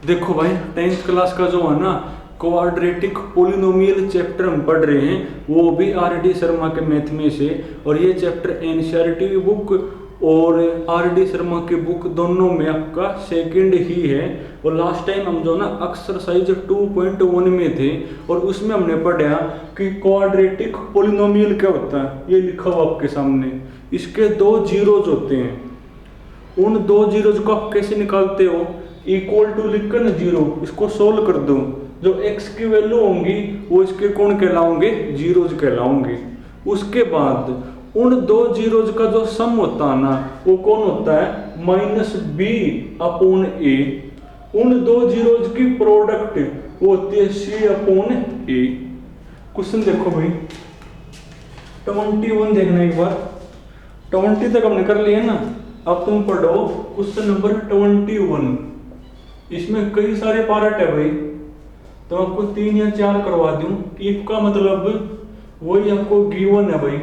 देखो भाई, 10th class का जो है ना क्वाड्रेटिक पोलिनोमियल चैप्टर हम पढ़ रहे हैं, वो भी आर डी शर्मा के मैथ में से। और ये चैप्टर एनसीईआरटी बुक और आर डी शर्मा की बुक दोनों में आपका सेकंड ही है। और लास्ट टाइम हम जो ना एक्सरसाइज 2.1 में थे और उसमें हमने पढ़ा कि क्वाड्रेटिक पोलिनोमियल क्या होता है। ये लिखा हुआ आपके सामने, इसके दो जीरोज होते हैं। उन दो जीरोज को आप कैसे निकालते हो? इक्वल टू लिखकर ना जीरो, इसको सोल्व कर दो। जो x की वैल्यू होंगी वो इसके कौन कहलाओगे? जीरोज कहलाओगे। उसके बाद उन दो जीरोज का जो सम होता है ना, वो कौन होता है? -b/a। उन दो जीरोज की प्रोडक्ट वो होती है c/a। क्वेश्चन देखो भाई, 21 देखना एक बार। 20 तक हमने कर लिया ना, अब तुम पढ़ो क्वेश्चन नंबर 21। इसमें कई सारे पार्ट है भाई, तो आपको 3 या 4 करवा दूं। इफ का मतलब वही आपको गिवन है भाई,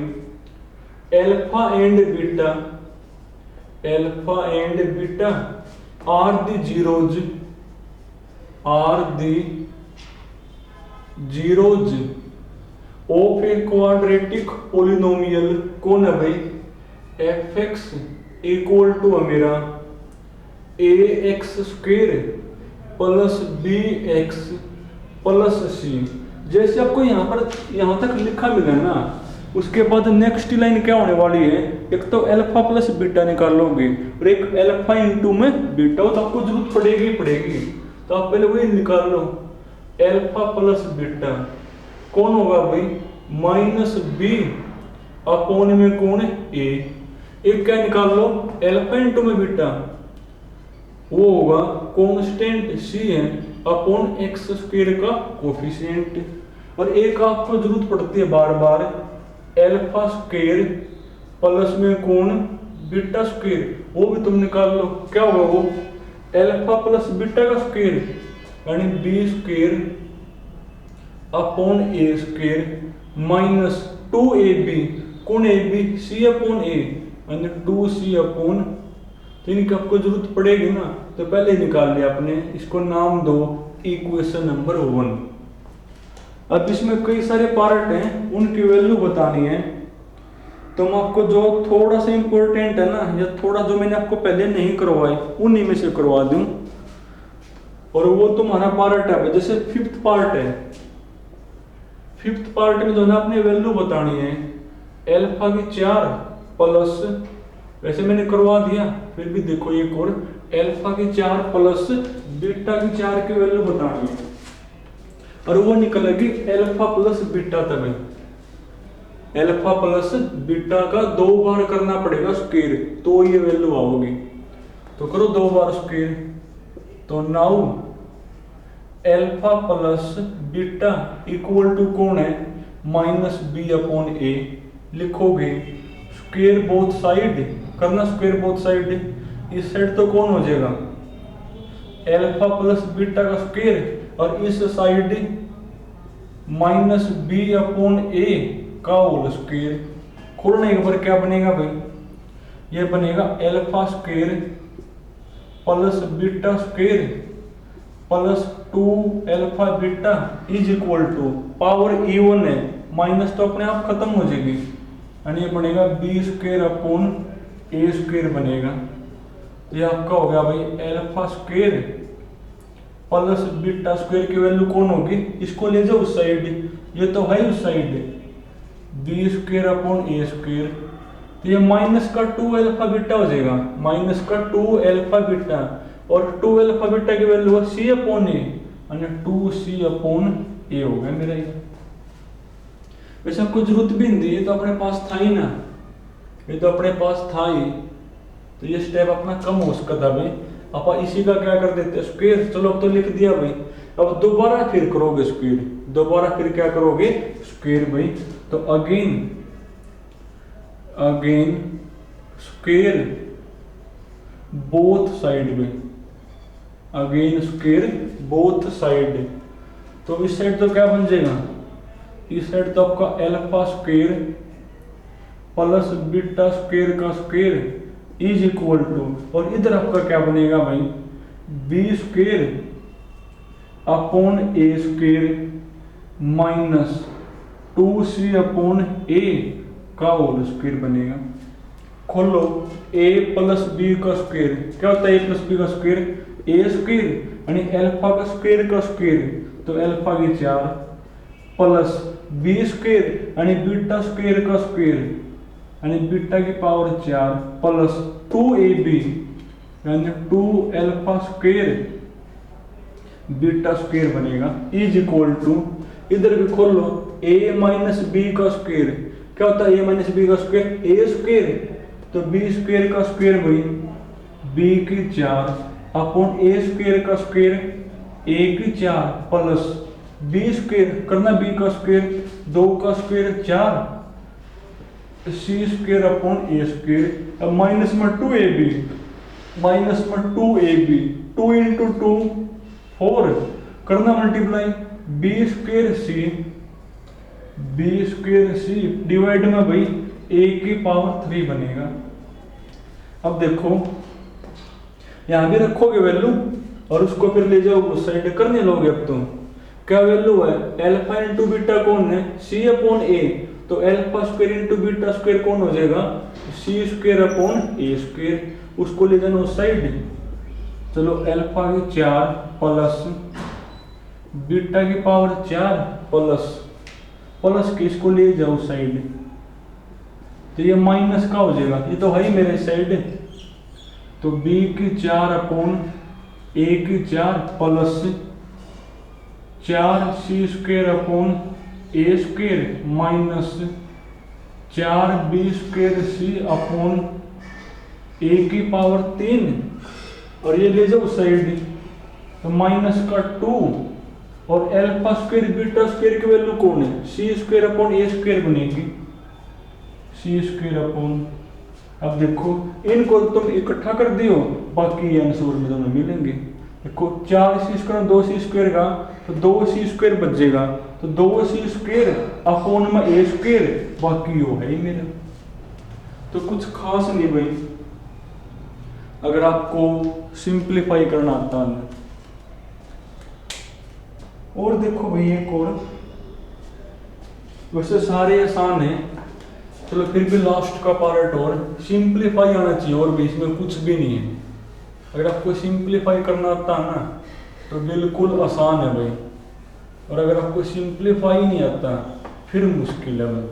alpha and beta are the zeros of a quadratic polynomial. कौन है भाई? fx इक्वल टू मेरा ax² plus bx plus c। जैसे आपको यहाँ तक लिखा मिला ना, उसके बाद नेक्स्ट लाइन क्या होने वाली है? एक तो अल्फा प्लस बीटा निकालोगे और एक अल्फा इंटू में बीटा, तो आपको जरूरत पड़ेगी। तो आप पहले वही निकाल लो, अल्फा प्लस बीटा कौन होगा भाई? -b/, में कौन है? a। एक क्या निकाल लो? अल्फा इंटू में बीटा, वो होगा कांस्टेंट c है अपॉन x² का कोफिशिएंट। और एक आपको जरूरत पड़ती है बार बार, अल्फा स्क्वायर प्लस में कौन? Beta square. वो भी तुम निकाल लो, क्या होगा वो? अल्फा प्लस बीटा का स्क्वायर यानी b² upon a² minus 2ab। कौन ab? c/a यानी 2c/। तो इनकी आपको जरूरत पड़ेगी ना, तो पहले निकाल लिया आपने। इसको नाम दो इक्वेशन नंबर 1। अब इसमें कई सारे पार्ट हैं, उनकी वैल्यू बतानी है। तो मैं आपको जो थोड़ा सा इंपॉर्टेंट है ना, या थोड़ा जो मैंने आपको पहले नहीं करवाए, उन्हीं में से करवा दूं। और वो तुम्हारा पार्ट है, जैसे 5th पार्ट है। 5th पार्ट में जो ना आपने वैल्यू बतानी है, अल्फा की 4 प्लस, वैसे मैंने करवा दिया, फिर भी देखो एक और, अल्फा की 4 प्लस बीटा की 4 की वैल्यू बतानी है। और वो निकलेगी अल्फा प्लस बीटा तक। अल्फा प्लस बीटा का 2 बार करना पड़ेगा स्क्वायर, तो ये वैल्यू आओगी। तो करो 2 बार स्क्वायर, तो now alpha plus beta equal to कौन है? -b/a। लिखोगे स्क्वायर बोथ साइड, करना स्क्वायर बोथ साइड। इस साइड तो कौन हो जाएगा? अल्फा प्लस बीटा का स्क्वायर, और इस साइड -b/a का होल स्क्वायर। खोलने के बाद क्या बनेगा भाई? ये बनेगा alpha square plus beta square plus 2 alpha beta is equal to, power even है, माइनस तो अपने आप खत्म हो जाएगी, यानी ये बनेगा b² बनेगा। तो ये आपका हो गया भाई alpha square plus beta square की वैल्यू कौन होगी? इसको ले जाओ उस साइड, ये तो है उस साइड, b²/a²। तो ये माइनस का 2 अल्फा बीटा हो जाएगा, माइनस का 2 अल्फा बीटा, और 2 अल्फा बीटा की वैल्यू है c/a, यानी 2c/a हो गया मेरा ये। वैसे आपको जरूरत भी नहीं थी, तो अपने पास था ही ना, ये तो अपने पास था ही, तो ये स्टेप अपना कम हो सकता था भाई। आप इसी का क्या कर देते? स्क्वायर। चलो अब तो लिख दिया भाई, अब दोबारा फिर करोगे स्क्वायर, दोबारा फिर क्या करोगे? स्क्वायर भाई। तो अगेन स्क्वायर बोथ साइड में, अगेन स्क्वायर बोथ साइड। तो इस साइड तो क्या बन जाएगा? इस साइड तो आपका alpha square plus beta square का स्क्वायर इज इक्वल टू, और इधर आपका क्या बनेगा भाई? b² अपॉन ए स्क्वायर माइनस 2c अपॉन ए का होल स्क्वायर बनेगा। खोलो a प्लस बी का स्क्वायर क्या होता है, a प्लस बी का स्क्वायर ए स्क्वायर यानी अल्फा का स्क्वायर तो अल्फा की 4 प्लस बी स्क्वायर यानी बीटा स्क्वायर का स्क्वायर यानी बीटा की पावर 4 प्लस 2ab यानी 2 अल्फा स्क्वायर बीटा स्क्वायर बनेगा इज इक्वल टू, इधर भी खोल लो a माइनस बी का स्क्वायर क्या होता है, a माइनस बी का स्क्वायर ए स्क्वायर तो बी स्क्वायर का स्क्वायर भाई बी की 4 अपॉन ए स्क्वायर का स्क्वायर ए की 4 प्लस बी स्क्वायर करना बी का स्क्वायर 2 का स्क्वायर 4 सी स्क्वायर अपॉन ए स्क्वायर। अब माइनस में 2ab 2 इंटू 2 4 करना मल्टीप्लाई बी स्क्वायर सी डिवाइड में भाई a की पावर 3 बनेगा। अब देखो यहां भी रखोगे वैल्यू और उसको फिर ले जाओ उस साइड करने लोगे। अब तुम क्या वैल्यू है, अल्फा इंटू बीटा कौन है, c अपॉन a तो alpha square into beta square कौन हो जाएगा, c square upon a square, उसको ले जाना उस साइड। चलो अल्फा की 4 प्लस बीटा की पावर 4 प्लस के इसको ले जाओ साइड तो ये माइनस का हो जाएगा, ये तो है ही मेरे साइड तो b की 4 अपॉन a की 4 plus 4c square upon a square minus 4b square c upon a की पावर 3 और ये ले जाओ साइड तो माइनस का 2 और अल्फा स्क्वायर बीटा स्क्वायर की वैल्यू कौन है, c square upon a square बनेगी सी स्क्वायर अपॉन। अब देखो इनको तुम इकट्ठा कर दियो बाकी आंसर में तुम्हें मिलेंगे। देखो 4c स्क्वायर 2c स्क्वायर का तो 2c स्क्वायर बच जाएगा तो 2c स्क्वायर अपॉन में a स्क्वायर बाकी वो है ही मेरा। तो कुछ खास नहीं भाई अगर आपको सिंप्लीफाई करना आता है। और देखो भाई एक और, वैसे सारे आसान है चलो फिर भी लास्ट का पार्ट और सिंप्लीफाई आना चाहिए और भी इसमें कुछ भी नहीं है। अगर आपको सिंप्लीफाई करना आता है ना तो बिल्कुल आसान है भाई, और अगर आपको सिंप्लीफाई नहीं आता फिर मुश्किल है भाई।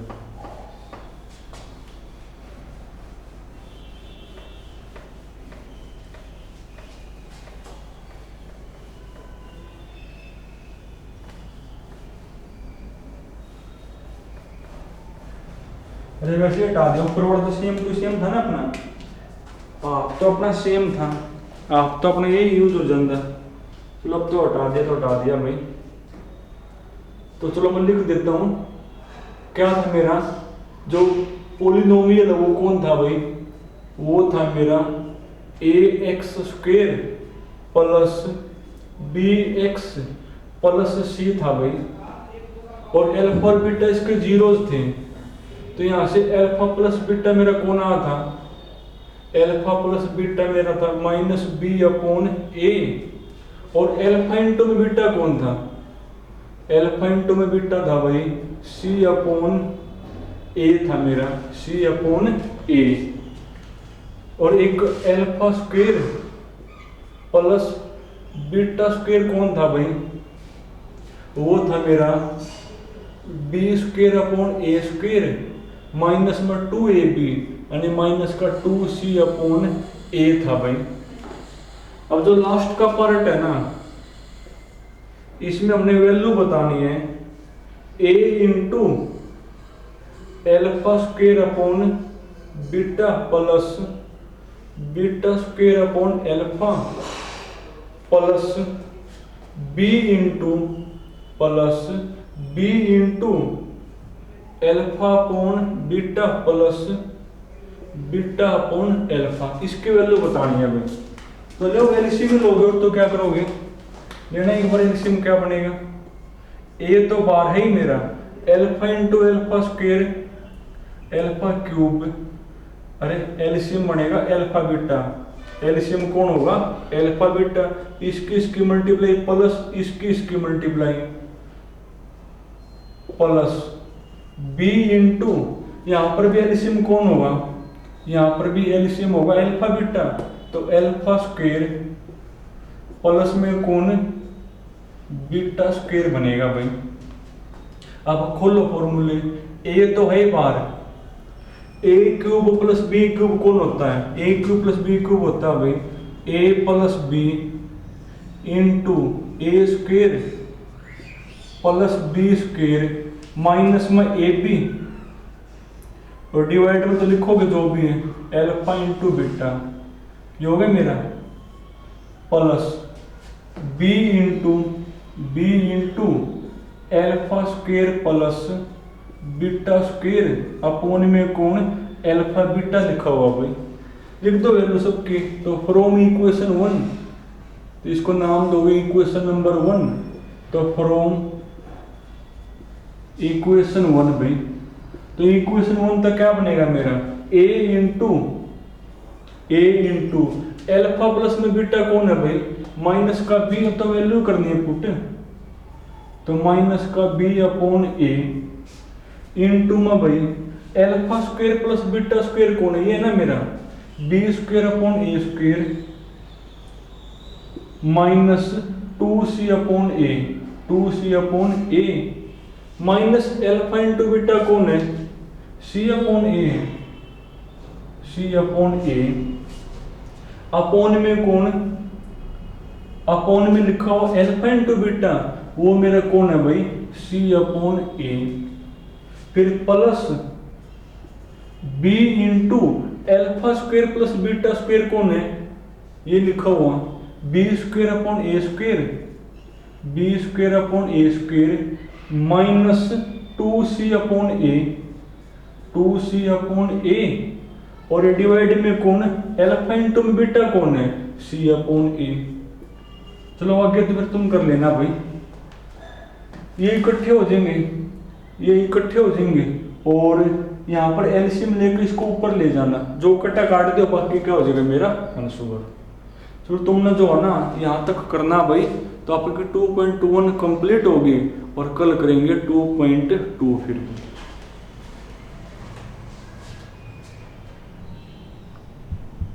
अरे वैसे हटा दो ऊपर वाला तो सेम टू सेम था ना अपना, आप तो अपना सेम था, आप तो अपना यही यूज हो जाता। चलो अब तो हटा दिया भाई। तो चलो मैं लिख देता हूँ क्या था मेरा जो पोलिनोमियल है वो कौन था भाई, वो था मेरा ax square plus bx plus c था भाई, और अल्फा और बीटा इसके जीरोस थे तो यहाँ से अल्फा प्लस बीटा मेरा कौन आ था, अल्फा प्लस बीटा मेरा था माइनस बी अपॉन ए, और अल्फा इंटू में बीटा कौन था, अल्फा इंटू में बीटा था भाई सी अपॉन ए था मेरा, सी अपॉन ए, और एक alpha square plus beta square कौन था भाई, वो था मेरा बी स्क्वायर अपॉन ए स्क्वायर माइनस में 2ab यानी माइनस का 2c अपॉन a था भाई। अब जो लास्ट का पार्ट है ना इसमें हमने वैल्यू बतानी है a into alpha square upon beta plus beta square upon alpha plus b into plus b into alpha upon beta plus beta upon alpha, इसकी वैल्यू बतानी है भाई। तो लो एलसीएम लोगे तो क्या करोगे, लेना एक बार एलसीएम क्या बनेगा, ए तो बाहर है ही मेरा alpha into alpha square alpha cube, अरे एलसीएम बनेगा एल्फा बीटा एलसीएम कौन होगा, अल्फा बीटा, इसकी मल्टीप्लाई प्लस इसकी मल्टीप्लाई प्लस बी इंटू, यहां पर भी एलसीएम कौन होगा, यहां पर भी एलसीएम होगा अल्फा बीटा, तो अल्फा स्क्वायर प्लस में कौन बीटा स्क्वायर बनेगा भाई। अब खोलो फॉर्मूले, ए तो है बाहर, A cube plus B cube कौन होता है, A cube plus B cube होता है भाई A plus B into A square plus B square minus में ए बी, और डिवाइड में तो लिखोगे जो भी है अल्फा इंटू बीटा, ये हो गया मेरा, plus B into alpha square plus beta square upon में कौन अल्फा बीटा लिखा हुआ भाई, लिख दो वैल्यू सबकी। तो फ्रॉम इक्वेशन 1, तो इसको नाम दोगे इक्वेशन नंबर 1, तो फ्रॉम इक्वेशन 1 भाई, तो इक्वेशन 1 तक क्या बनेगा मेरा, ए इंटू अल्फा प्लस में बीटा कौन है भाई, माइनस का बी, अब तो वैल्यू करनी है पुट, तो माइनस का बी अपॉन ए इंटू में भाई alpha square plus beta square कौन है, ये ना मेरा बी स्क्वायर अपॉन ए स्क्वायर माइनस 2c अपॉन ए माइनस अल्फा इंटू बीटा कौन है, c अपॉन ए अपॉन में कौन, अपॉन में लिखा हुआ अल्फा इंटू बीटा, वो मेरा कौन है भाई c अपॉन ए, फिर plus b into alpha square plus beta square कौन है, ये लिखा हुआ बी स्क्वायर अपॉन ए स्क्वायर माइनस 2c अपॉन ए, और डिवाइड में कौन अल्फा इंटू में बीटा कौन है, c अपॉन ए। चलो आगे तो फिर तुम कर लेना भाई, ये इकट्ठे हो जाएंगे, और यहाँ पर एलसीएम लेकर इसको ऊपर ले जाना, जो कटा काट दो बाकी क्या हो जाएगा मेरा आंसर। तो तुमने जो है ना यहाँ तक करना भाई, तो आपकी 2.21 कंप्लीट होगी, और कल करेंगे 2.2 फिर।